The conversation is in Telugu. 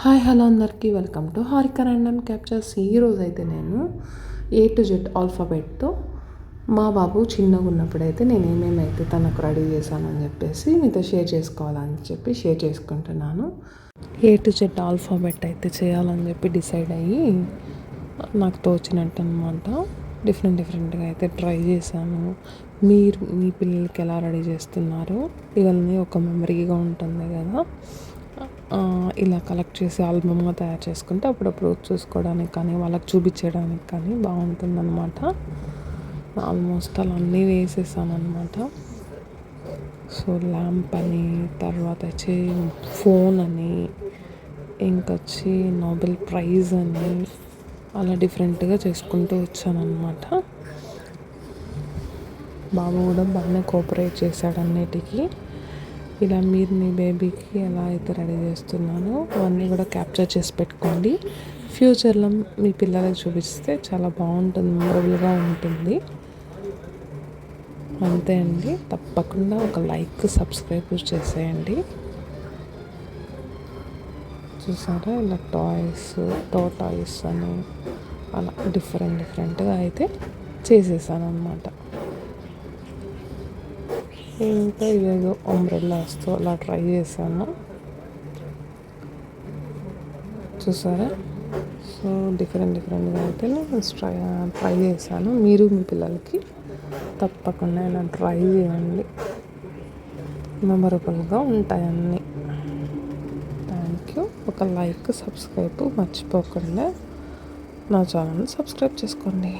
హాయ్ హలో అందరికీ welcome to Harika random captures. ఈరోజైతే నేను A to Z ఆల్ఫాబెట్తో మా బాబు చిన్నగా ఉన్నప్పుడైతే నేను ఏమేమైతే తనకు రెడీ చేశానని చెప్పేసి మీతో షేర్ చేసుకోవాలని చెప్పి షేర్ చేసుకుంటున్నాను. A to Z ఆల్ఫాబెట్ అయితే చేయాలని చెప్పి డిసైడ్ అయ్యి నాకు తోచినట్టు అనమాట డిఫరెంట్గా అయితే ట్రై చేశాను. మీరు మీ పిల్లలకి ఎలా రెడీ చేస్తున్నారు, ఇవన్నీ ఒక మెమరీగా ఉంటుంది కదా. ఇలా కలెక్ట్ చేసి ఆల్బమ్గా తయారు చేసుకుంటే అప్పుడప్పుడు చూసుకోవడానికి కానీ వాళ్ళకి చూపించడానికి కానీ బాగుంటుందన్నమాట. ఆల్మోస్ట్ అలా అన్నీ వేసేసాను అనమాట. సో ల్యాంప్ అని, తర్వాత వచ్చి ఫోన్ అని, ఇంకొచ్చి నోబెల్ ప్రైజ్ అని, అలా డిఫరెంట్గా చేసుకుంటూ వచ్చానమాట. బాబు కూడా బాగానే కోఆపరేట్ చేశాడు అన్నిటికీ. ఇలా మీరు మీ బేబీకి ఎలా అయితే రెడీ చేస్తున్నానో అవన్నీ కూడా క్యాప్చర్ చేసి పెట్టుకోండి. ఫ్యూచర్లో మీ పిల్లలకు చూపిస్తే చాలా బాగుంటుంది, మెమరబుల్గా ఉంటుంది. అంతే అండి. తప్పకుండా ఒక లైక్, సబ్స్క్రైబ్ చేసేయండి. చూసారా, ఇలా టాయ్స్ అని అలా డిఫరెంట్గా అయితే చేసేసాను అనమాట. ఇంకా ఏదో అంబ్రెల్లాస్తో అలా ట్రై చేశాను. చూసారా, సో డిఫరెంట్గా అయితే నేను ట్రై చేశాను. మీరు మీ పిల్లలకి తప్పకుండా ఇలా ట్రై చేయండి, మెమరబుల్గా ఉంటాయి అన్నీ. Thank you. ఒక లైక్, సబ్స్క్రైబ్ మర్చిపోకుండా నా ఛానల్ని సబ్స్క్రైబ్ చేసుకోండి.